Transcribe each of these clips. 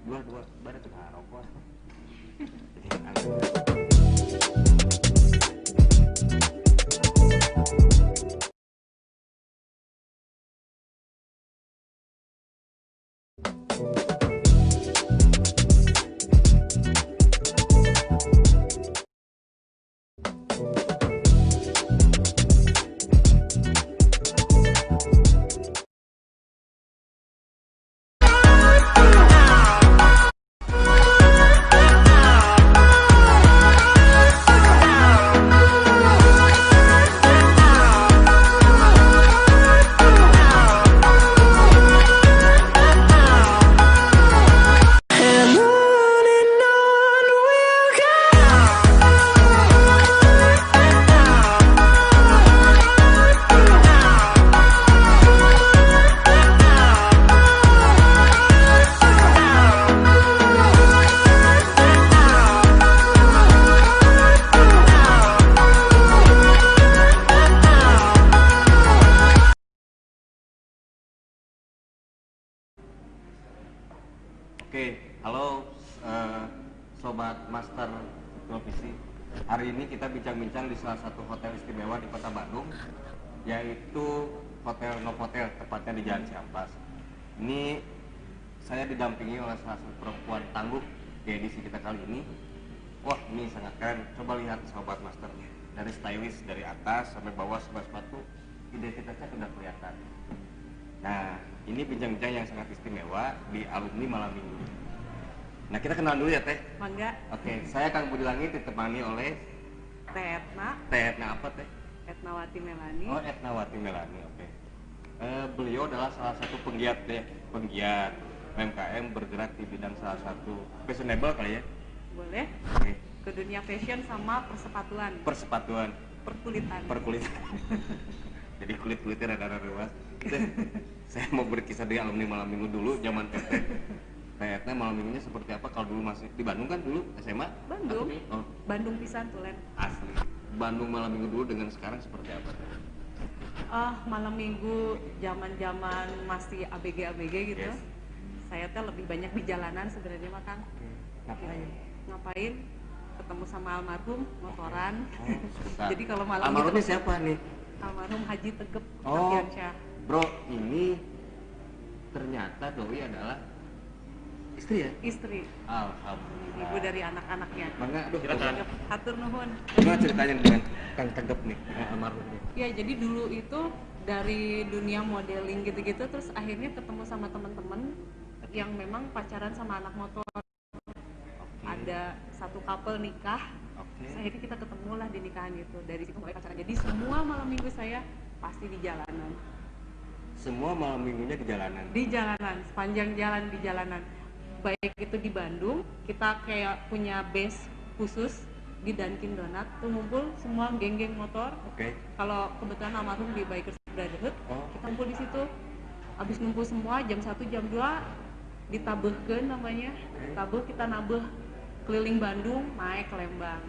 dua baru tengah rokok. Oke, halo Sobat Master Televisi. Hari ini kita bincang-bincang di salah satu hotel istimewa di Kota Bandung, yaitu Hotel Novotel, tepatnya di Jalan Cihampas. Ini saya didampingi oleh salah satu perempuan tangguh di edisi kita kali ini. Wah, ini sangat keren. Coba lihat Sobat Master, dari stylish dari atas sampai bawah sepatu, identitasnya sudah kelihatan. Nah, ini bincang-bincang yang sangat istimewa di alumni malam minggu. Nah, kita kenal dulu ya, Teh. Mangga. Oke, saya Kang Budi Langit ditemani oleh Teh Etna. Teh Etna apa, Teh? Etnawati Melani. Oh, Etnawati Melani, oke. Beliau adalah salah satu penggiat UMKM bergerak di bidang salah satu fashionable kali ya? Boleh. Oke. Ke dunia fashion sama persepatuan. Persepatuan. Perkulitan. Jadi kulit-kulitnya rada-rada luas. Saya mau berkisah dari alumni malam minggu dulu, zaman Teteh. Kayaknya malam minggunya seperti apa kalau dulu masih di Bandung kan dulu SMA? Bandung. Oh, Bandung pisan tulen. asli. Bandung malam minggu dulu dengan sekarang seperti apa? Malam minggu zaman-zaman masih ABG gitu. Yes. Saya teh lebih banyak di jalanan sebenarnya mah Kang. Ngapain? Ngapain? Ketemu sama almarhum, motoran. Sebentar. Jadi kalau malam almarhumnya gitu, siapa nih? almarhum Haji Tegep Oh, Ardiansyah. bro, ini ternyata Doi adalah istri ya? Istri, Alhamdulillah. ibu dari anak-anaknya. Mangga, aduh, Tegep, hatur nuhun. gimana ceritanya dengan Kang Tegep nih, almarhumnya? Ya, jadi dulu itu dari dunia modeling gitu-gitu, terus akhirnya ketemu sama teman-teman yang memang pacaran sama anak motor. Ada satu couple nikah, akhirnya kita ketemu lah di nikahan itu. Dari situ mulai pacaran. Jadi semua malam minggu saya pasti di jalanan. Semua malam minggunya di jalanan? Di jalanan, sepanjang jalan di jalanan. Baik itu di Bandung, kita kayak punya base khusus di Dunkin Donat, tuh ngumpul semua geng-geng motor. Oke. Kalau kebetulan almarhum di Bikers Brotherhood, kita ngumpul di situ. Abis ngumpul semua jam 1 jam 2 ditabehkeun namanya. Tabuh, kita nabuh keliling Bandung, naik ke Lembang.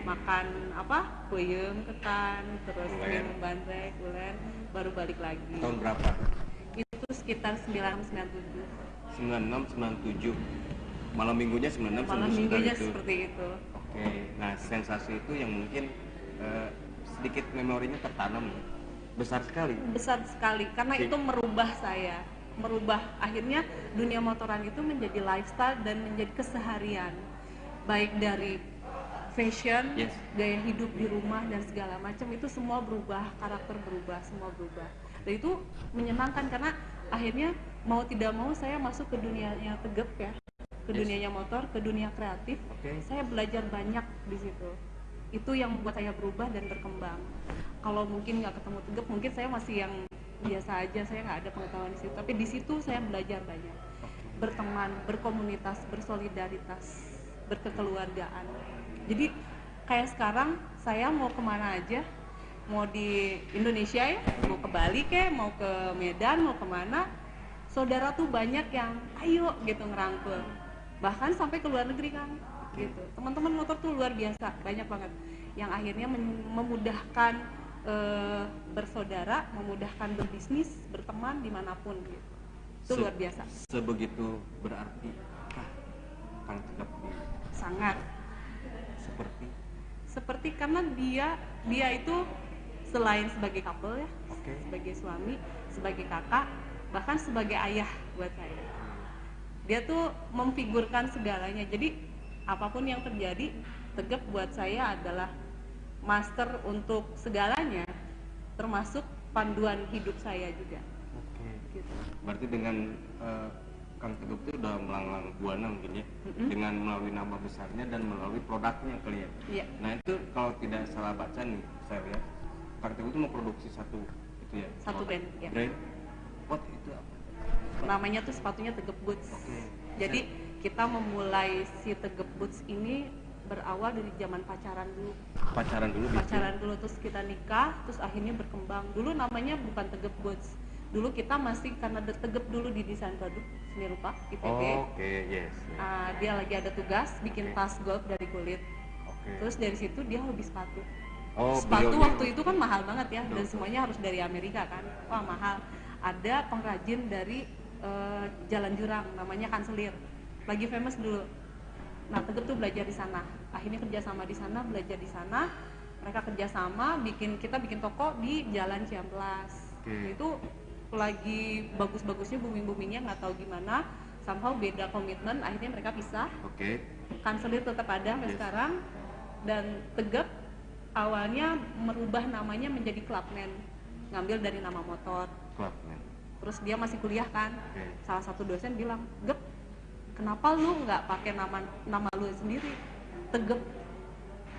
Makan apa? Peuyeum ketan, terus minum bandrek, ulen, baru balik lagi. Tahun berapa? Itu sekitar 1997. 96, 97. Malam minggunya 96, Malam 99 minggunya itu. seperti itu. Oke. Nah, sensasi itu yang mungkin sedikit memorinya tertanam besar sekali. Besar sekali karena itu merubah saya, akhirnya dunia motoran itu menjadi lifestyle dan menjadi keseharian, baik dari fashion, Yes. gaya hidup di rumah dan segala macam itu semua berubah, karakter berubah, semua berubah. Dan itu menyenangkan karena akhirnya mau tidak mau saya masuk ke dunianya Tegep ya, ke dunianya motor, ke dunia kreatif. Saya belajar banyak di situ. Itu yang membuat saya berubah dan berkembang. Kalau mungkin nggak ketemu Tegep, mungkin saya masih yang biasa aja, saya nggak ada pengetahuan di situ. Tapi di situ saya belajar banyak, berteman, berkomunitas, bersolidaritas, berkekeluargaan. Jadi kayak sekarang saya mau kemana aja, mau di Indonesia ya, mau ke Bali kayak, mau ke Medan, mau kemana, saudara tuh banyak yang ayo gitu ngerangkul. Bahkan sampai ke luar negeri kan, gitu. Teman-teman motor tuh luar biasa, banyak banget yang akhirnya memudahkan bersaudara, memudahkan berbisnis, berteman dimanapun gitu. Itu luar biasa. Sebegitu berarti Kang Tegap di sangat seperti karena dia itu selain sebagai couple ya, Oke. sebagai suami, sebagai kakak, bahkan sebagai ayah buat saya. Dia tuh memfigurkan segalanya. Jadi apapun yang terjadi, Tegap buat saya adalah master untuk segalanya, termasuk panduan hidup saya juga. Oke. Gitu. Berarti dengan Kang Tegap itu udah melanglang buana mungkin ya, dengan melalui nama besarnya dan melalui produknya kali ya. Iya. Nah itu kalau tidak salah baca nih, saya lihat Kang Tegap itu memproduksi satu itu ya. Satu brand, ya. Brand. What itu apa? Namanya tuh sepatunya Tegap Boots. Oke. Jadi kita memulai si Tegap Boots ini berawal dari zaman pacaran dulu. Pacaran dulu terus kita nikah, terus akhirnya berkembang. Dulu namanya bukan Tegap Boots. Dulu kita masih karena Tegap dulu di desain produk seni rupa ITB. Oke, yes. Dia lagi ada tugas bikin tas golf dari kulit. Oke. Terus dari situ dia hobi sepatu. Oh, Sepatu beliaunya- waktu itu kan mahal banget ya, dan Betul. semuanya harus dari Amerika kan. Wah mahal. Ada pengrajin dari Jalan Jurang, namanya Kanselir, lagi famous dulu. Nah Tegap tuh belajar di sana. Akhirnya kerjasama di sana, belajar di sana. Mereka kerjasama, kita bikin toko di Jalan Ciamplas. Oke. Itu lagi bagus-bagusnya, booming-boomingnya, nggak tahu gimana. Somehow beda komitmen, akhirnya mereka pisah. Oke. Kanselir tetap ada sampai Yes. sekarang, dan Tegap awalnya merubah namanya menjadi Clubman, ngambil dari nama motor. Clubman. Terus dia masih kuliah kan, Oke. salah satu dosen bilang, Gep, kenapa lu nggak pakai nama lu sendiri, Tegap.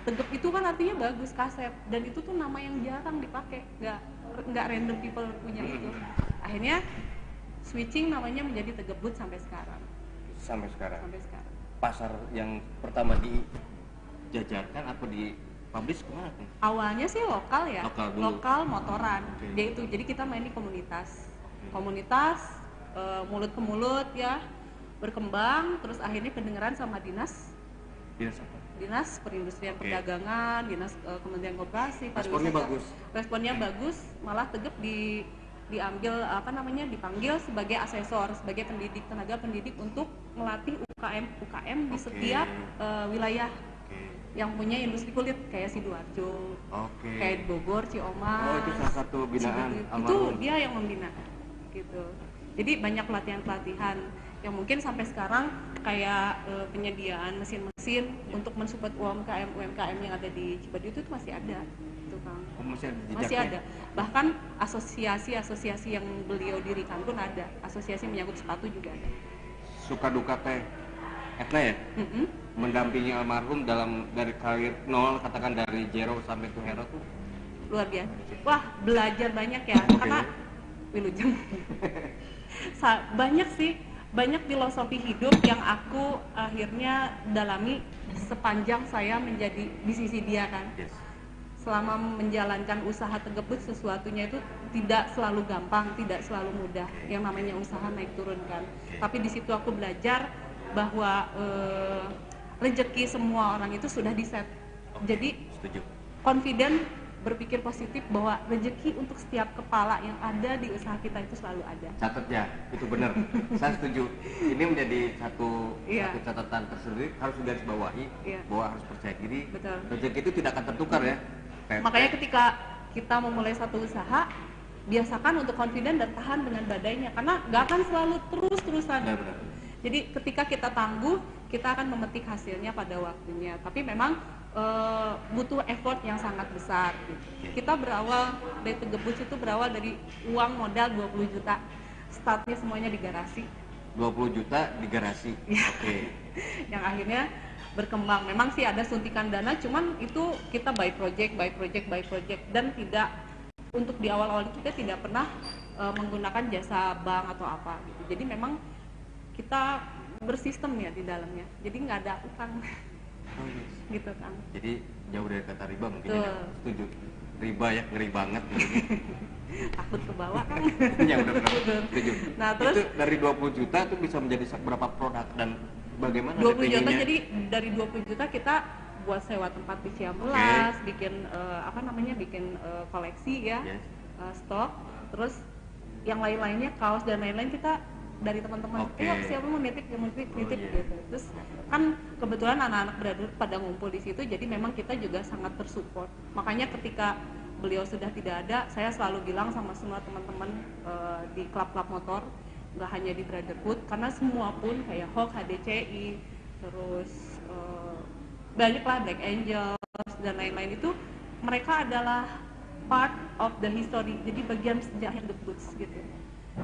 Tegap itu kan artinya bagus, kaset, dan itu tuh nama yang jarang dipakai, nggak random people punya itu. Akhirnya switching namanya menjadi Tegap Boots sampai sekarang. Sampai sekarang. Pasar yang pertama dijajarkan atau di publish kemana tuh? Awalnya sih lokal ya, Lokal dulu. lokal motoran. Oke. Dia itu, jadi kita main di komunitas, mulut ke mulut ya, berkembang, terus akhirnya kedengeran sama dinas perindustrian, Oke. perdagangan, dinas Kementerian Koperasi, Responnya pariwisata. bagus. Responnya bagus, malah Tegap dipanggil sebagai asesor, sebagai tenaga pendidik untuk melatih UKM di Oke. setiap wilayah Oke. yang punya industri kulit, kayak Sidoarjo, Oke. kayak Bogor, Ciamas. Oh, itu salah satu binaan Cibiru. Itu almarhum. dia yang membina gitu. Jadi banyak pelatihan-pelatihan yang mungkin sampai sekarang kayak penyediaan mesin-mesin untuk mensupport UMKM yang ada di Cibadu itu masih ada, itu Kang. Oh, masih ada Masih jejaknya? ada. Bahkan asosiasi-asosiasi yang beliau dirikan pun ada. Asosiasi menyangkut sepatu juga ada. Suka duka teh Etna ya? Mm-mm. Mendampingi almarhum dari karir nol, katakan dari zero sampai ke hero tuh Luar biasa. Wah, belajar banyak ya. Oke. Karena Wilujeng. Banyak filosofi hidup yang aku akhirnya dalami sepanjang saya menjadi di sisi dia kan. yes. Selama menjalankan usaha Tegap Boots, sesuatunya itu tidak selalu gampang, tidak selalu mudah. Yang namanya usaha naik turun kan. Tapi di situ aku belajar bahwa rezeki semua orang itu sudah di-set. Jadi Setuju. confident, berpikir positif bahwa rezeki untuk setiap kepala yang ada di usaha kita itu selalu ada. Catat ya, itu benar. Saya setuju. Ini menjadi satu Iya. catatan tersendiri, harus digarisbawahi Iya. bahwa harus percaya diri. Betul. Rezeki itu tidak akan tertukar ya. Makanya ketika kita memulai satu usaha, biasakan untuk confident dan tahan dengan badainya, karena nggak akan selalu terus-terusan. Benar-benar. Jadi ketika kita tangguh, kita akan memetik hasilnya pada waktunya. Tapi memang butuh effort yang sangat besar. Gitu. Kita berawal dari Tegap Boots itu berawal dari uang modal 20 juta. Startnya semuanya di garasi. 20 juta di garasi. Iya. Oke. Yang akhirnya berkembang. Memang sih ada suntikan dana, cuman itu kita by project, dan tidak, untuk di awal-awal itu kita tidak pernah menggunakan jasa bank atau apa gitu. Jadi memang kita bersistem ya di dalamnya. Jadi nggak ada utang. Oh, yes. Gitu kan. Jadi jauh dari kata riba mungkin Betul. ya. Setuju. Riba ya, ngeri banget gitu. Takut ke bawah kan. Ya udah benar. Setuju. Nah, terus itu dari 20 juta itu bisa menjadi berapa produk dan bagaimana 20 juta, DP-nya? jadi dari 20 juta kita buat sewa tempat di Ciamplas, bikin bikin koleksi ya, Yes. stok, terus yang lain-lainnya kaos dan lain-lain kita dari teman-teman, Oke. siapa mau nitip Oh, iya. gitu. Terus kan kebetulan anak-anak brother pada ngumpul di situ, jadi memang kita juga sangat tersupport. Makanya ketika beliau sudah tidak ada, saya selalu bilang sama semua teman-teman di klub-klub motor, nggak hanya di Brotherhood, karena semua pun kayak Hawk, HDCI, terus banyak lah Black Angels dan lain-lain, itu mereka adalah part of the history, jadi bagian sejarah The Boots gitu.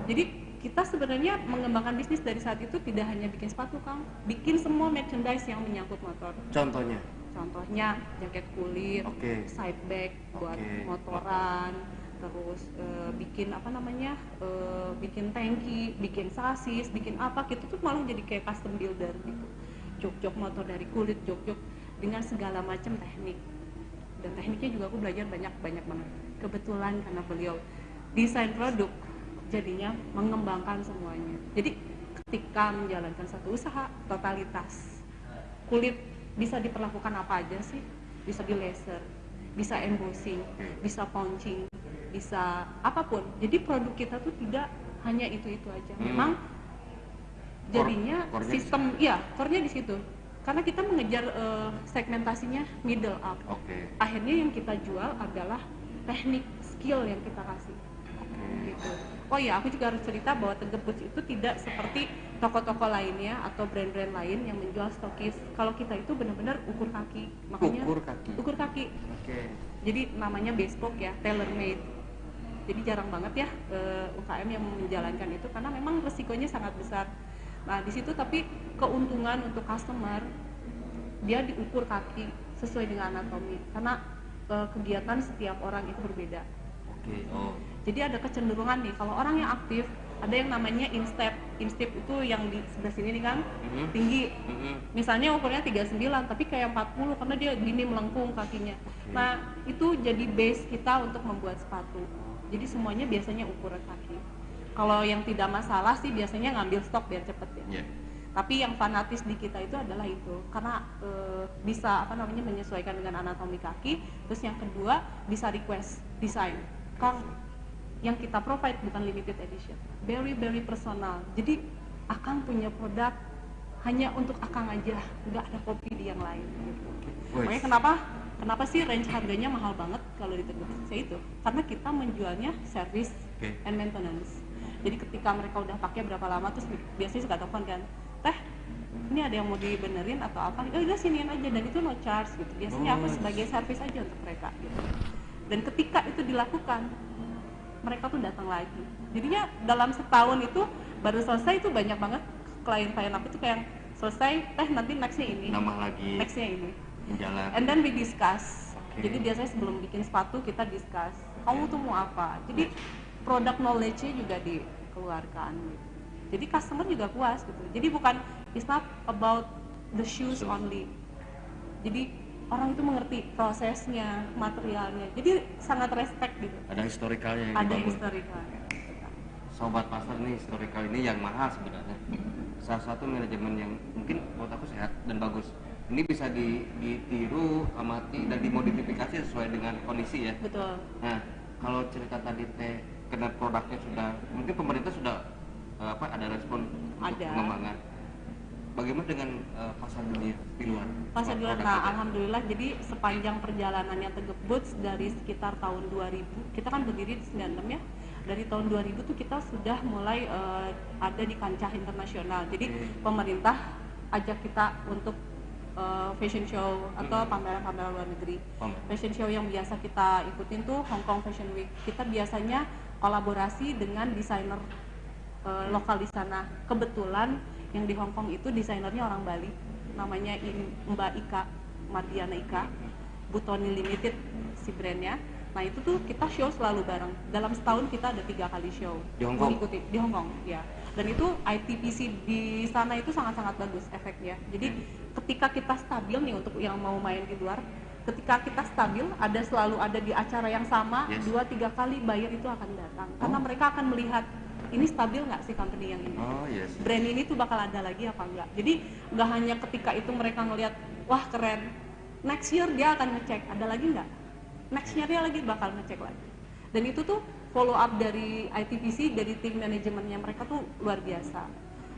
Jadi kita sebenarnya mengembangkan bisnis dari saat itu tidak hanya bikin sepatu, Kang, bikin semua merchandise yang menyangkut motor. Contohnya jaket kulit, Oke. side bag buat Oke. motoran, terus bikin bikin tangki, bikin sasis, bikin apa gitu tuh malah jadi kayak custom builder gitu. Jok-jok motor dari kulit, jok-jok dengan segala macam teknik. Dan tekniknya juga aku belajar banyak banget. Kebetulan karena beliau desain produk, jadinya mengembangkan semuanya. Jadi ketika menjalankan satu usaha totalitas, kulit bisa diperlakukan apa aja sih? Bisa di laser, bisa embossing, bisa pouching, bisa apapun. Jadi produk kita tuh tidak hanya itu aja. Memang jadinya Core-nya sistem, iya, core-nya di situ. Karena kita mengejar segmentasinya middle up. Oke. Akhirnya yang kita jual adalah teknik, skill yang kita kasih. Gitu. Oh ya, aku juga harus cerita bahwa Tegep Boots itu tidak seperti toko-toko lainnya atau brand-brand lain yang menjual stokis. Kalau kita itu benar-benar ukur kaki, makanya ukur kaki. Oke. Jadi namanya bespoke ya, tailor made. Jadi jarang banget ya UKM yang menjalankan itu karena memang resikonya sangat besar. Nah di situ tapi keuntungan untuk customer, dia diukur kaki sesuai dengan anatomi karena kegiatan setiap orang itu berbeda. Oke. Oh. Jadi ada kecenderungan nih, kalau orang yang aktif ada yang namanya instep itu yang di sebelah sini nih kan, tinggi. Misalnya ukurnya 39 tapi kayak 40 karena dia gini melengkung kakinya. Nah itu jadi base kita untuk membuat sepatu. Jadi semuanya biasanya ukuran kaki. Kalau yang tidak masalah sih biasanya ngambil stok biar cepet ya. Tapi yang fanatis di kita itu adalah itu karena bisa menyesuaikan dengan anatomi kaki. Terus yang kedua bisa request desain. Kang, yang kita provide bukan limited edition, very very personal. Jadi Akang punya produk hanya untuk Akang aja, nggak ada kopi di yang lain gitu. Makanya kenapa sih range harganya mahal banget kalau di Tegep Boots itu? Karena kita menjualnya service and maintenance. Jadi ketika mereka udah pakai berapa lama terus biasanya suka telepon kan, teh ini ada yang mau dibenerin atau apa? Udah siniin aja, dan itu no charge gitu. Biasanya aku sebagai service aja untuk mereka gitu. Dan ketika itu dilakukan, mereka tuh datang lagi. Jadinya dalam setahun itu baru selesai itu banyak banget klien-klien aku tuh kayak selesai, nanti nextnya ini, Nambah lagi. nextnya ini. Jalan. And then we discuss. Jadi biasanya sebelum bikin sepatu kita discuss. Kamu tuh mau apa? Jadi product knowledge-nya juga dikeluarkan. Gitu. Jadi customer juga puas gitu. Jadi bukan, it's not about the shoes only. Jadi orang itu mengerti prosesnya, materialnya. Jadi sangat respect gitu. Ada historikalnya yang Ada dibangun. historikalnya. Sobat pasar nih, historikal ini yang mahal sebenarnya. Salah satu manajemen yang mungkin menurut aku sehat dan bagus. Ini bisa ditiru, amati, dan dimodifikasi sesuai dengan kondisi ya. Betul. Nah, kalau cerita tadi teh, karena produknya sudah, mungkin pemerintah sudah ada respon untuk pengembangan. Bagaimana dengan pasar dunia di luar? Pasar di luar, nah alhamdulillah, jadi sepanjang perjalanannya Tegep Boots dari sekitar tahun 2000, kita kan berdiri di 96 ya. Dari tahun 2000 tuh kita sudah mulai ada di kancah internasional. Jadi pemerintah ajak kita untuk fashion show atau pameran-pameran luar negeri. Fashion show yang biasa kita ikutin tuh Hong Kong Fashion Week. Kita biasanya kolaborasi dengan desainer lokal di sana. Kebetulan yang di Hong Kong itu desainernya orang Bali, namanya Mbak Ika, Mardiana Ika, Butoni Limited si brandnya. Nah itu tuh kita show selalu bareng. Dalam setahun kita ada 3 kali show. Di Hong Kong? Mengikuti di Hong Kong, ya. Dan itu ITPC di sana itu sangat-sangat bagus efeknya. Jadi ketika kita stabil nih, untuk yang mau main di luar, ketika kita stabil, selalu ada di acara yang sama, 2-3 kali buyer itu akan datang. Karena mereka akan melihat, ini stabil nggak sih company yang ini? Brand ini tuh bakal ada lagi apa enggak? Jadi nggak hanya ketika itu mereka ngelihat, wah keren, next year dia akan ngecek, ada lagi nggak? Next year dia lagi bakal ngecek lagi. Dan itu tuh follow up dari ITVC, dari tim manajemennya mereka tuh luar biasa.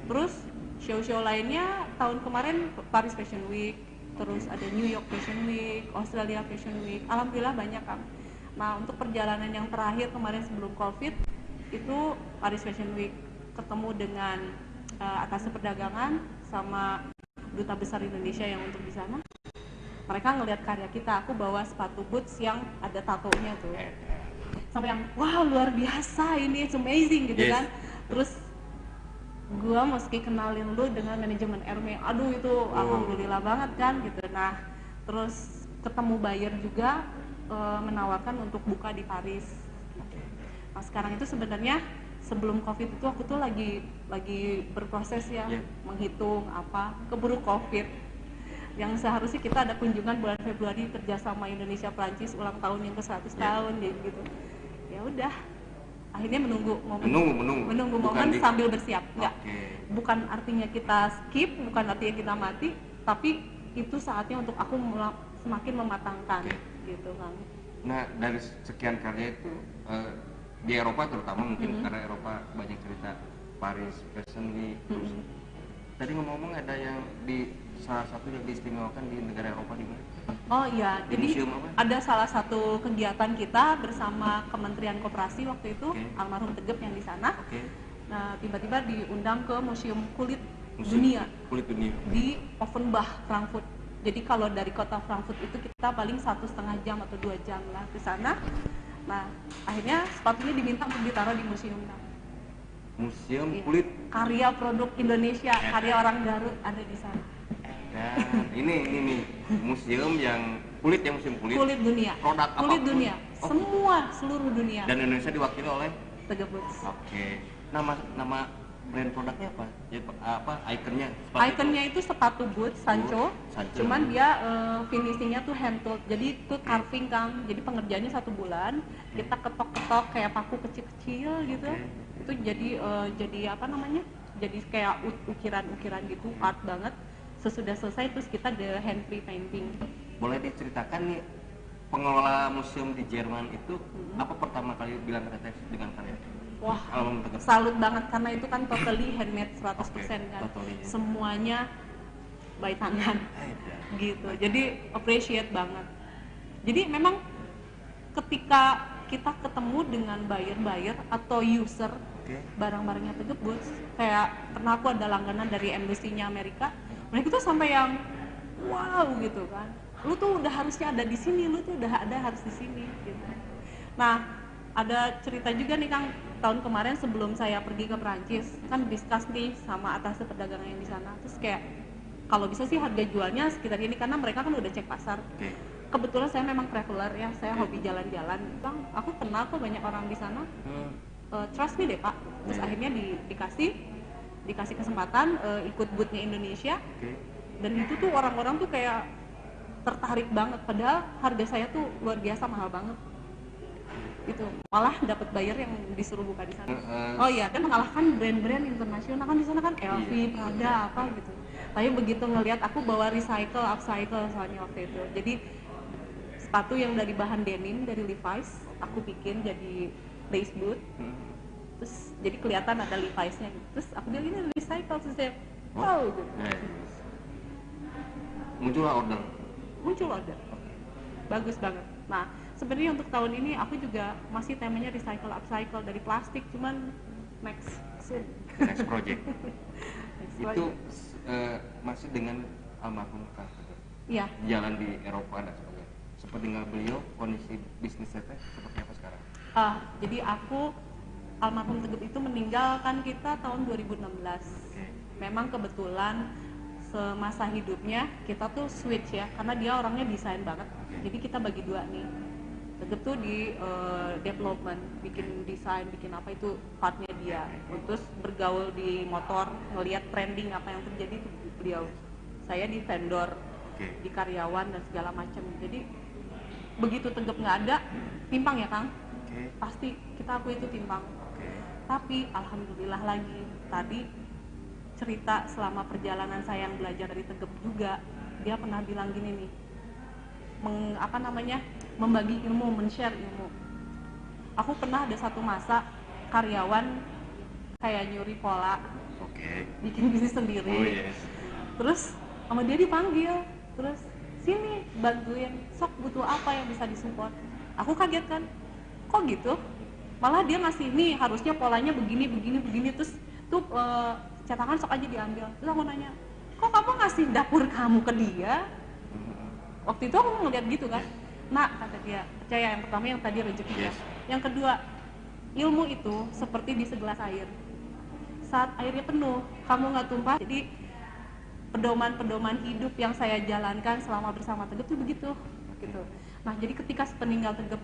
Terus show-show lainnya tahun kemarin Paris Fashion Week, terus ada New York Fashion Week, Australia Fashion Week, alhamdulillah banyak kan. Nah untuk perjalanan yang terakhir kemarin sebelum COVID itu Paris Fashion Week, ketemu dengan atas perdagangan sama duta besar Indonesia yang untuk di sana. Mereka ngelihat karya kita, aku bawa sepatu boots yang ada tatonya tuh, sampai yang wow luar biasa ini, it's amazing gitu kan. Terus gua mesti kenalin lu dengan manajemen Hermes, aduh itu alhamdulillah banget kan gitu. Nah terus ketemu buyer juga menawarkan untuk buka di Paris. Nah sekarang itu sebenarnya sebelum COVID itu aku tuh lagi berproses ya, menghitung apa keburu COVID yang seharusnya kita ada kunjungan bulan Februari kerjasama Indonesia Prancis ulang tahun yang ke-100 tahun gitu. Ya udah, akhirnya menunggu momen sambil bersiap. Enggak, bukan artinya kita skip, bukan artinya kita mati, tapi itu saatnya untuk aku semakin mematangkan gitu kan. Nah dari sekian karya itu di Eropa terutama mungkin karena Eropa banyak cerita Paris Fashion Week. Tadi ngomong-ngomong ada yang di salah satu yang diistimewakan di negara Eropa di mana? Oh iya, jadi ada salah satu kegiatan kita bersama Kementerian Koperasi waktu itu, almarhum Tegep yang di sana. Nah tiba-tiba diundang ke Museum Kulit Dunia di Offenbach, Frankfurt. Jadi kalau dari kota Frankfurt itu kita paling 1,5 jam atau 2 jam lah ke sana. Nah akhirnya sepatunya diminta untuk ditaruh di museum. Museum Kulit karya produk Indonesia, karya orang Garut ada di sana. Dan ini museum yang museum kulit dunia, produk kulit dunia, seluruh dunia. Dan Indonesia diwakili oleh Tegep Boots. Nama brand produknya apa? Ikonnya itu sepatu boots Sancho. Cuman dia finishingnya tuh hand tooled, jadi itu carving Kang. Jadi pengerjaannya 1 bulan, kita ketok-ketok kayak paku kecil-kecil gitu. Itu jadi apa namanya? Jadi kayak ukiran-ukiran gitu, art banget. Sesudah selesai terus kita the hand free painting. Boleh diceritakan nih pengelola museum di Jerman itu apa pertama kali bilang tertarik dengan kalian? Wah, salut banget karena itu kan totally handmade 100% kan. Semuanya by tangan. Gitu. Jadi appreciate banget. Jadi memang ketika kita ketemu dengan buyer atau user barang-barangnya Tegep Boots, kayak pernah aku ada langganan dari embassy-nya Amerika, mereka tuh sampai yang wow gitu kan, lu tuh udah harusnya ada di sini, lu tuh udah harus di sini gitu. Nah ada cerita juga nih Kang, tahun kemarin sebelum saya pergi ke Perancis kan discuss nih sama atas perdagangan yang di sana, terus kayak kalau bisa sih harga jualnya sekitar ini karena mereka kan udah cek pasar. Kebetulan saya memang traveler ya, saya hobi jalan-jalan. Bang, aku kenal kok banyak orang di sana. Trust me deh Pak. Terus akhirnya dikasih kesempatan ikut booth-nya Indonesia. Dan itu tuh orang-orang tuh kayak tertarik banget, padahal harga saya tuh luar biasa mahal banget. Itu malah dapat buyer yang disuruh buka di sana. Oh iya, dan mengalahkan brand-brand internasional kan di sana kan LV, Prada apa gitu. Tapi begitu ngelihat aku bawa upcycle soalnya waktu itu. Jadi sepatu yang dari bahan denim dari Levi's aku bikin jadi lace boot. Terus jadi kelihatan ada Levi's-nya gitu. Terus aku bilang ini recycle, terus saya wow gitu. Muncul order. Bagus banget. Nah, sebenarnya untuk tahun ini aku juga masih temanya recycle upcycle dari plastik, cuman next project. Itu masih dengan almarhum Kang. Iya. Jalan di Eropa dan sebagainya. Seperti dengan beliau, kondisi bisnisnya seperti apa sekarang? Jadi aku almarhum Tegep itu meninggalkan kita tahun 2016. Memang kebetulan semasa hidupnya kita tuh switch ya, karena dia orangnya desain banget. Jadi kita bagi dua nih. Tegep tuh di development, bikin desain, bikin apa itu partnya dia. Terus bergaul di motor, ngelihat trending apa yang terjadi itu beliau. Saya di vendor, di karyawan dan segala macam. Jadi begitu Tegep nggak ada, timpang ya Kang. Pasti kita akui itu timpang. Tapi alhamdulillah lagi tadi cerita selama perjalanan saya yang belajar dari Tegep juga, dia pernah bilang gini nih, membagi ilmu, men-share ilmu. Aku pernah ada satu masa karyawan kayak nyuri pola, Oke. bikin bisnis sendiri. Oh yes. Terus sama dia dipanggil, terus sini bantuin, sok butuh apa yang bisa disupport. Aku kaget kan, kok gitu? Malah dia ngasih nih harusnya polanya begini begini begini, terus tuh cetakan sok aja diambil. Terus aku nanya, kok kamu ngasih dapur kamu ke dia? Waktu itu aku ngeliat gitu kan, nak kata dia, percaya yang pertama yang tadi rezekinya, Yes. yang kedua ilmu itu seperti di segelas air, saat airnya penuh kamu nggak tumpah. Jadi pedoman-pedoman hidup yang saya jalankan selama bersama Tegep tuh begitu gitu. Nah jadi ketika sepeninggal Tegep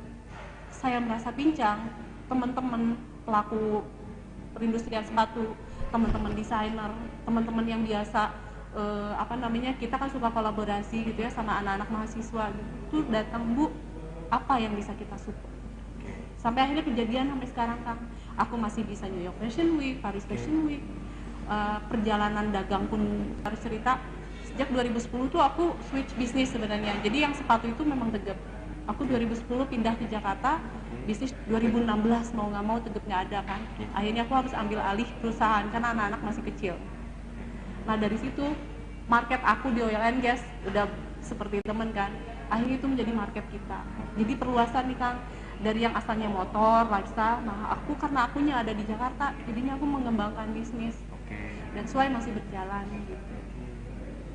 saya merasa pincang, teman-teman pelaku perindustrian sepatu, teman-teman desainer, teman-teman yang biasa kita kan suka kolaborasi gitu ya sama anak-anak mahasiswa gitu, tuh datang, Bu, apa yang bisa kita support. Sampai akhirnya kejadian sampai sekarang Kang, aku masih bisa New York Fashion Week, Paris Fashion Week, perjalanan dagang pun harus cerita. Sejak 2010 tuh aku switch bisnis sebenarnya, jadi yang sepatu itu memang Tegep. Aku 2010 pindah ke Jakarta, bisnis 2016 mau nggak mau Tegep nggak ada kan, akhirnya aku harus ambil alih perusahaan karena anak-anak masih kecil. Nah dari situ market aku di oil and gas udah seperti temen kan, akhirnya itu menjadi market kita. Jadi perluasan nih Kang, dari yang asalnya motor, lifestyle, nah aku karena akunya ada di Jakarta, jadinya aku mengembangkan bisnis. Dan sesuai masih berjalan gitu.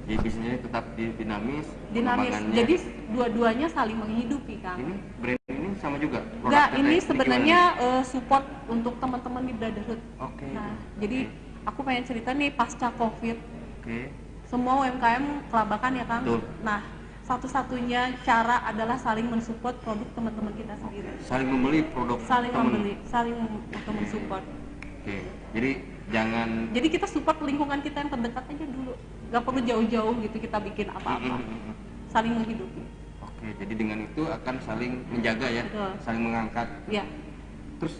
Jadi bisnisnya tetap dinamis, Dinamis, pengembangannya. jadi dua-duanya saling menghidupi Kang. Ini brand ini sama juga? Enggak, Produk ini Teteh sebenarnya support untuk teman-teman di Brotherhood. Oke. Nah, jadi aku pengen cerita nih pasca COVID, Oke. semua UMKM kelabakan ya Kang. Betul. Nah, satu-satunya cara adalah saling mensupport produk teman-teman kita sendiri. Saling membeli produk Saling temen. membeli, saling untuk mensupport. Oke. Jadi jangan Jadi kita support lingkungan kita yang terdekat aja dulu. Gak perlu jauh-jauh gitu kita bikin apa-apa. Saling menghidupi. Oke, jadi dengan itu akan saling menjaga ya, Betul. saling mengangkat. Ya, Terus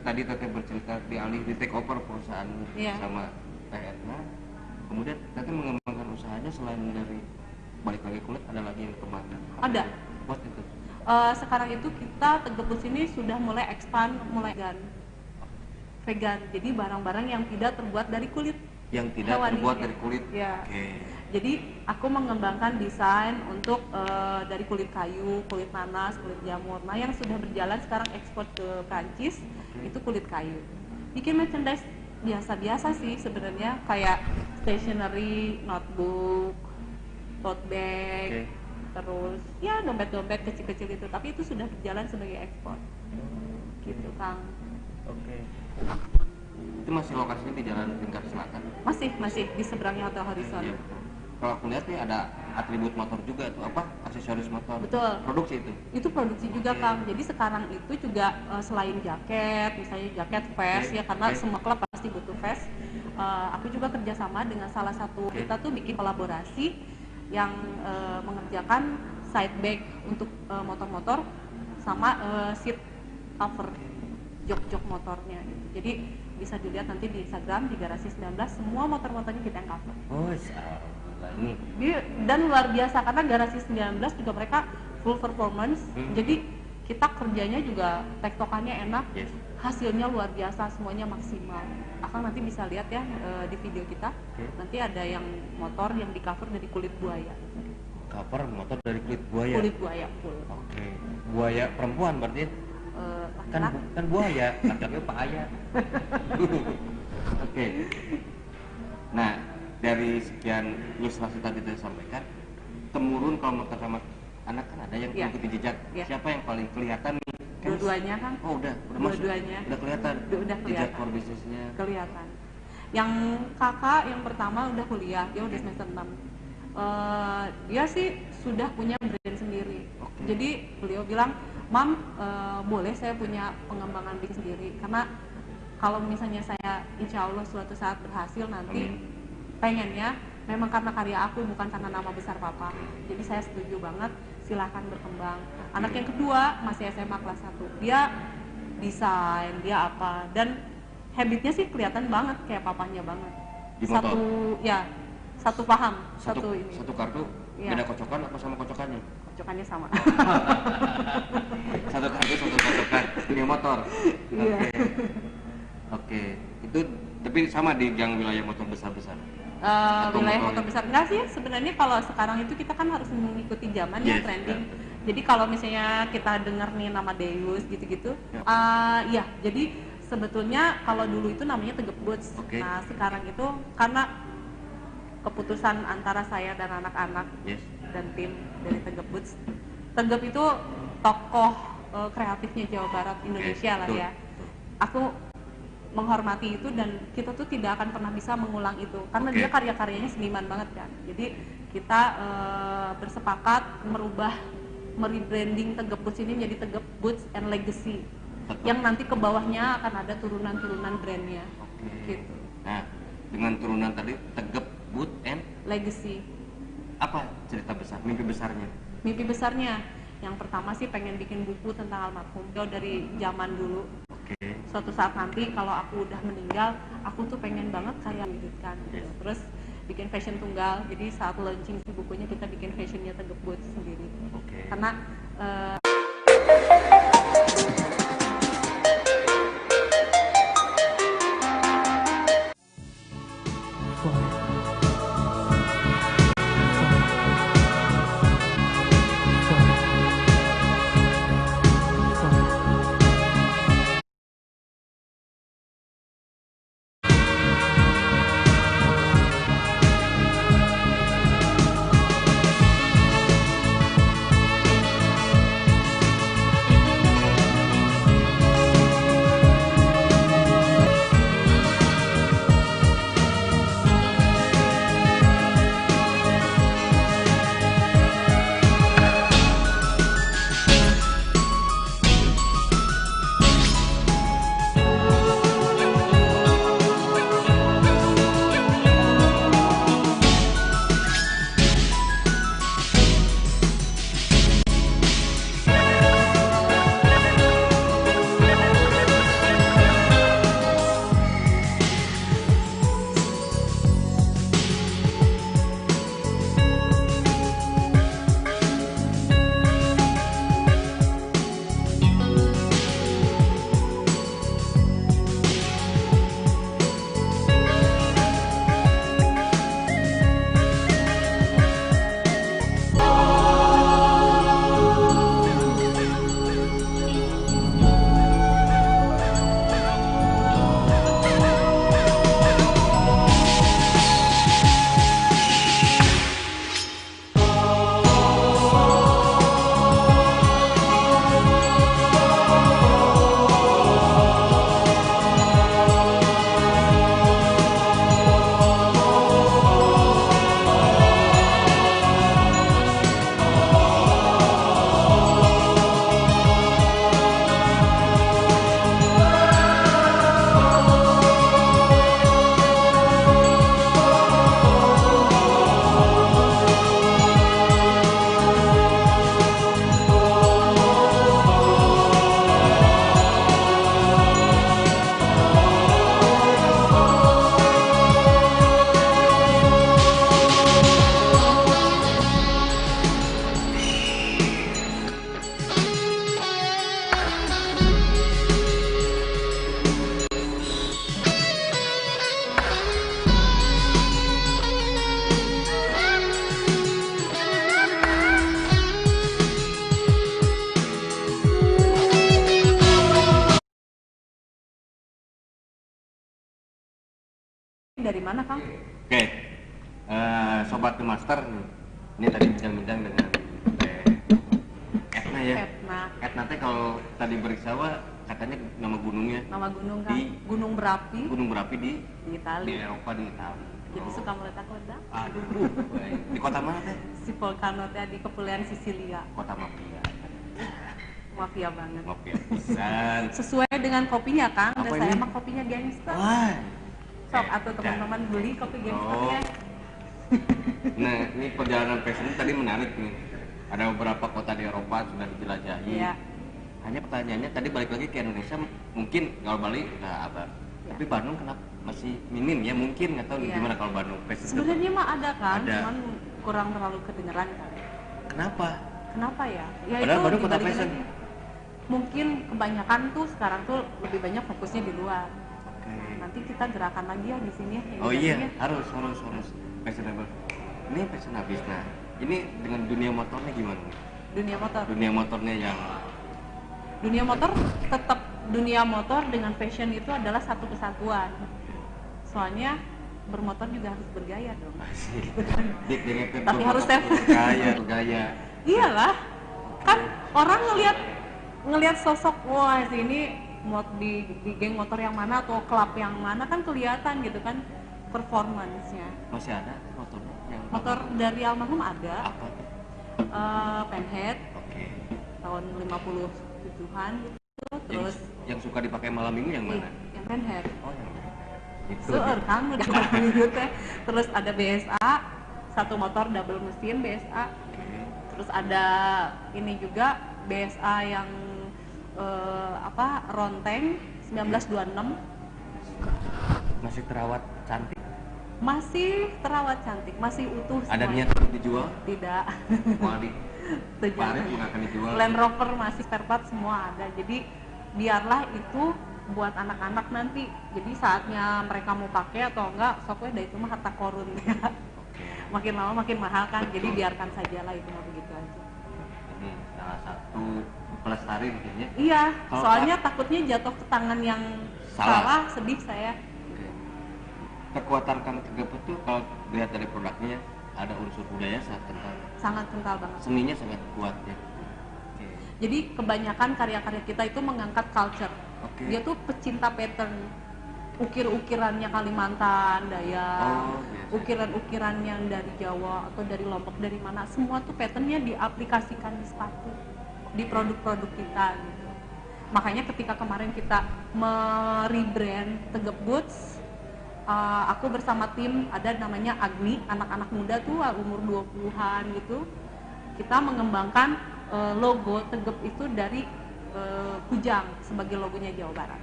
tadi Teteh bercerita dialih di take over perusahaan Iya. sama TNH. Kemudian Teteh mengembangkan usahanya selain dari balik lagi kulit, ada lagi yang kemana? ada. What itu? Sekarang itu kita Tegepus ini sudah mulai expand, mulai vegan. Jadi barang-barang yang tidak terbuat dari kulit. Yang tidak Hewani. terbuat dari kulit. Ya. Oke. Jadi aku mengembangkan desain untuk dari kulit kayu, kulit nanas, kulit jamur. Nah yang sudah berjalan sekarang ekspor ke Prancis itu kulit kayu. Bikin merchandise biasa-biasa sih sebenarnya, kayak stationery, notebook, tote bag, terus ya dompet-dompet kecil-kecil itu. Tapi itu sudah berjalan sebagai ekspor. Gitu Kang. Oke. Itu masih lokasinya di Jalan Lingkar Selatan. Masih di seberangnya Hotel Horizon. Iya. Kalau aku lihat nih ada atribut motor juga tuh, apa? Aksesoris motor. Betul. Produksi itu. Itu produksi juga Kang. Jadi sekarang itu juga selain jaket, misalnya jaket vest ya, karena semua klub pasti butuh vest. Aku juga kerjasama dengan salah satu, kita tuh bikin kolaborasi yang mengerjakan side bag untuk motor-motor sama seat cover jok-jok motornya gitu. Jadi bisa dilihat nanti di Instagram di Garasi 19, semua motor-motornya kita yang cover. Oh, alhamdulillah ini. Dan luar biasa karena Garasi 19 juga mereka full performance. Jadi kita kerjanya juga tektokannya enak. Yes. Hasilnya luar biasa, semuanya maksimal. Akang nanti bisa lihat ya di video kita. Nanti ada yang motor yang di cover dari kulit buaya. Cover motor dari kulit buaya. Kulit buaya full. Oke. Buaya perempuan berarti? Laki-laki. Kan buaya, laki-laki pahaya. Oke. Nah, dari sekian ilustrasi tadi saya sampaikan, temurun kalau menurut sama anak kan ada yang Iya. mengikuti jejak. Iya. Siapa yang paling kelihatan nih? Kan Dua-duanya kan Oh, udah masuk. Dua-duanya. Udah kelihatan. Udah Jejak kelihatan. core bisnisnya. kelihatan. Yang kakak yang pertama udah kuliah, dia udah semester 6. Dia sih sudah punya brand sendiri. Jadi beliau bilang, Mam, boleh saya punya pengembangan bisnis sendiri, karena kalau misalnya saya insya Allah suatu saat berhasil nanti, pengennya memang karena karya aku, bukan karena nama besar papa. Jadi saya setuju banget, silahkan berkembang. Anak yang kedua masih SMA kelas 1, dia desain, dia apa, dan habitnya sih kelihatan banget kayak papanya banget. Di motor? Satu paham, satu ini. Satu kartu Iya. beda kocokan apa sama kocokannya? cocokannya sama. Satu kartu satu cocokan punya motor. Iya. Oke. Itu tapi sama di yang wilayah motor besar-besar. Wilayah motor besar enggak sih sebenarnya. Kalau sekarang itu kita kan harus mengikuti zaman ya, Yes, trending. betul. Jadi kalau misalnya kita dengar nih nama Deus gitu-gitu, ya jadi sebetulnya kalau dulu itu namanya Tegep Boots. Oke. Nah sekarang itu karena keputusan antara saya dan anak-anak Yes. dan tim dari Tegep Boots. Tegep itu tokoh kreatifnya Jawa Barat Indonesia lah betul, ya. betul. Aku menghormati itu dan kita tuh tidak akan pernah bisa mengulang itu karena Oke. dia karya-karyanya seniman banget kan. Jadi kita bersepakat merebranding Tegep Boots ini menjadi Tegep Boots and Legacy. Betul. Yang nanti ke bawahnya akan ada turunan-turunan brandnya. Oke. Gitu. Nah, dengan turunan tadi Tegep Boot and Legacy. apa cerita besar, mimpi besarnya? Mimpi besarnya yang pertama sih pengen bikin buku tentang almarhum jauh dari zaman dulu. Oke. Suatu saat nanti kalau aku udah meninggal, aku tuh pengen banget karya wujudkan gitu. Yes. Terus bikin fashion tunggal, jadi saat launching si bukunya kita bikin fashionnya Tegep Boots sendiri. Oke. Karena dari mana Kang? Oke. Sobat The Master, ini tadi bincang-bincang dengan Etna ya. Etna teh kalau tadi beriksawa katanya nama gunungnya Nama gunung kan? Di- Gunung Berapi gunung berapi di Itali. Eropa di Italia. Jadi Oh. suka meledak-ledak. Aduh, baik. Di kota mana teh? Si Volcano teh di Kepulauan Sisilia. Kota mafia. Mafia banget. Mafia pisan. Sesuai dengan kopinya Kang, Apa dan saya ini? mah kopinya gangster. Wah. Sok atau teman-teman beli kopi gangsternya. Nah, ini perjalanan fashion tadi menarik nih. Ada beberapa kota di Eropa sudah dijelajahi. Iya. Hanya pertanyaannya tadi balik lagi ke Indonesia, mungkin kalau Bali udah apa? Iya. Tapi Bandung kenapa masih minim ya? Mungkin nggak tahu Iya. gimana kalau Bandung fashion. Sebenarnya mah ada kan, Ada. cuman kurang terlalu kedengeran kan. Kenapa? Kenapa ya? Ya Padahal itu Bandung kota dibalikin fashion. lagi. Mungkin kebanyakan tuh sekarang tuh lebih banyak fokusnya di luar. Oke. Nanti kita gerakan lagi ya di sini ya. Oh iya, Inisiasinya. harus fashionable. Ini fashion habis. Nah, ini dengan dunia motornya gimana nih? Dunia motor. Dunia motornya yang Dunia motor tetap dunia motor dengan fashion itu adalah satu kesatuan. Soalnya bermotor juga harus bergaya dong. masih Tapi harus safe. bergaya. Iyalah, kan orang ngelihat sosok wah ini di geng motor yang mana atau klub yang mana kan kelihatan gitu kan performance-nya. Masih ada motornya yang Motor dari almarhum ada, apa? Penhead Oke. tahun 57-an gitu, terus Yang suka dipakai malam minggu yang mana? yang Penhead. Oh, yang itu. Seueur kan udah malam minggu teh. Terus ada BSA, satu motor double mesin BSA. Oke. Terus ada ini juga BSA yang Ronteng 1926 Masih terawat cantik. masih terawat cantik, masih utuh Ada semuanya. niat untuk dijual? Tidak. Wadi. Itu Kemarin jangan. juga akan dijual. Land Rover masih spare part semua ada. Jadi biarlah itu buat anak-anak nanti. Jadi saatnya mereka mau pakai atau enggak, soknya dari itu mah harta korun ya. Oke. Makin lama makin mahal kan. Jadi Betul. biarkan sajalah itu mah begitu aja. Ini salah satu pelestari mungkin ya. Iya, Kalau soalnya takutnya jatuh ke tangan yang Salah. salah, sedih saya. Oke. Kekuatan Kang Tegep itu kalau dilihat dari produknya ada unsur budaya sangat kental. Sangat kental banget. Seninya sangat kuat ya. Oke. Jadi kebanyakan karya-karya kita itu mengangkat culture. Oke. Dia tuh pecinta pattern. Ukir-ukirannya Kalimantan, Dayak, Oh, biasa. ukiran-ukiran yang dari Jawa atau dari Lombok, dari mana, semua tuh patternnya diaplikasikan di sepatu, di produk-produk kita gitu. Makanya ketika kemarin kita merebrand Tegep Boots, aku bersama tim ada namanya Agni, anak-anak muda tuh umur 20-an gitu. Kita mengembangkan logo Tegep itu dari Kujang sebagai logonya Jawa Barat.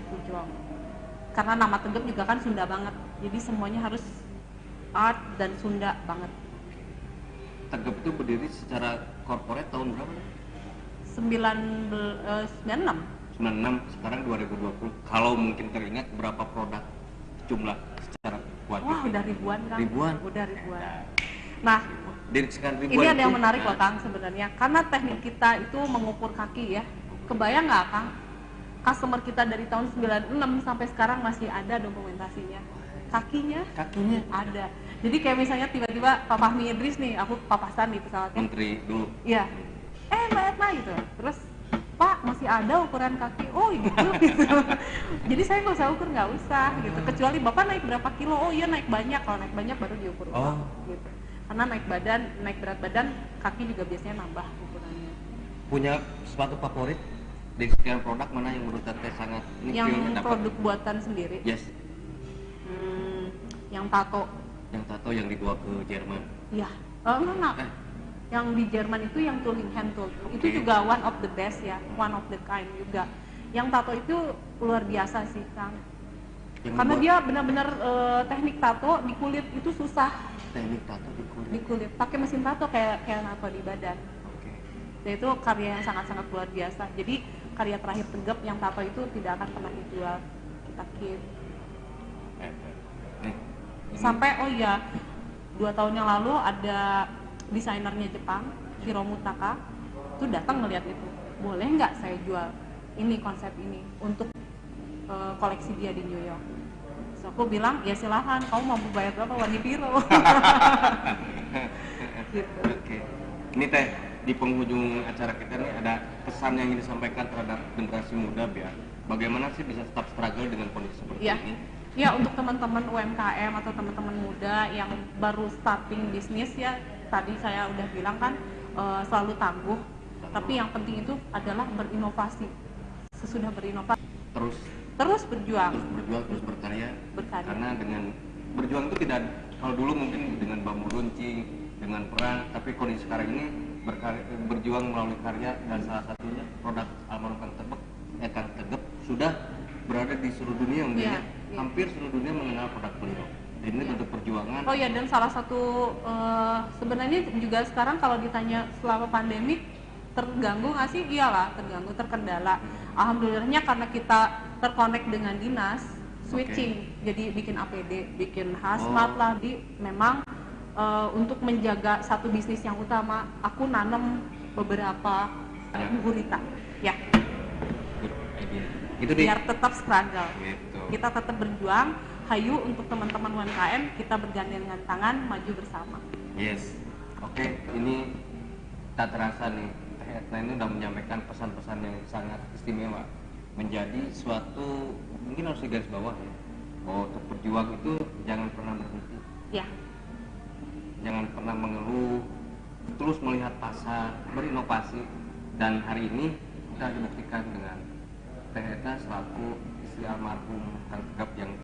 Kujang. Karena nama Tegep juga kan Sunda banget. Jadi semuanya harus art dan Sunda banget. Tegep itu berdiri secara korporat tahun berapa? 96. 96, sekarang 2020. Kalau mungkin teringat berapa produk jumlah secara kuantitas? Wah, udah ribuan kan? Ribuan? Udah ribuan. Nah, Dari sekian ribuan ini ada yang itu, menarik nah, loh Kang sebenarnya. Karena teknik kita itu mengukur kaki ya. Kebayang nggak Kang? Customer kita dari tahun 96 sampai sekarang masih ada dokumentasinya. Kakinya ada. Jadi kayak misalnya tiba-tiba Pak Fahmi Idris nih, aku papasan di pesawatnya. menteri dulu. Iya. Mbak Etna gitu. Terus Pak masih ada ukuran kaki. Oh gitu gitu. Jadi saya nggak usah ukur, nggak usah gitu. Kecuali Bapak naik berapa kilo? Oh iya naik banyak. Kalau naik banyak baru diukur. Oh. Gitu. Karena naik berat badan, kaki juga biasanya nambah ukurannya. Punya sepatu favorit dari sekian produk mana yang menurut Teteh sangat ini Yang feel-nya dapat? produk buatan sendiri. Yes, Yang tato. yang tato yang dibawa ke Jerman. Iya. Enggak. Eh. Yang di Jerman itu yang tooling hand tool. Itu Oke. juga one of the best ya, one of the kind juga. Yang tato itu luar biasa sih, Kang. Yang Karena dibawa- dia benar-benar teknik tato di kulit itu susah teknik tato di kulit. di kulit. Pakai mesin tato kayak nato di badan. Oke. Dan itu karya yang sangat-sangat luar biasa. Jadi karya terakhir Tegep yang tato itu tidak akan pernah dijual. Kita keep. Nih, ini. Sampai 2 tahun yang lalu ada desainernya Jepang, Hiromu Taka, itu datang ngeliat itu. Boleh nggak saya jual ini konsep ini untuk koleksi dia di New York? So aku bilang ya silahkan, kamu mau bayar berapa Wani Piro? Gitu. Oke. Ini Teh, di penghujung acara kita nih ada pesan yang ingin disampaikan terhadap generasi muda ya. Bagaimana sih bisa tetap struggle dengan kondisi seperti Ya, ini? ya untuk teman-teman UMKM atau teman-teman muda yang baru starting bisnis ya, tadi saya udah bilang kan selalu tangguh. Tapi yang penting itu adalah berinovasi. Sesudah berinovasi, terus berjuang. Terus berjuang, terus berkarya. Berkarya. Karena dengan berjuang itu tidak, kalau dulu mungkin dengan bambu runcing, dengan perang, tapi kondisi sekarang ini berjuang melalui karya, dan salah satunya produk almarhum Kang Tegep sudah berada di seluruh dunia mungkin Iya, ya. iya. Hampir seluruh dunia mengenal produk beliau. ini bentuk perjuangan. Oh ya, dan salah satu sebenarnya juga sekarang kalau ditanya selama pandemi terganggu nggak sih? Iyalah terganggu, terkendala. Alhamdulillahnya karena kita terkonek dengan dinas, switching, jadi bikin APD, bikin hazmat lah. Di memang untuk menjaga satu bisnis yang utama, aku nanam beberapa gurita, ya. Gitu Biar tetap struggle. Gitu. Kita tetap berjuang. Hayu untuk teman-teman UMKM, kita bergandengan tangan maju bersama. Yes. Oke, ini tak terasa nih, Teh Etna ini udah menyampaikan pesan-pesan yang sangat istimewa. Menjadi suatu, mungkin harus digaris bawah ya, bahwa untuk berjuang itu jangan pernah berhenti. Ya. Jangan pernah mengeluh, terus melihat pasar, berinovasi. Dan hari ini kita dibuktikan dengan Teh Etna selaku istri almarhum Kang Tegap yang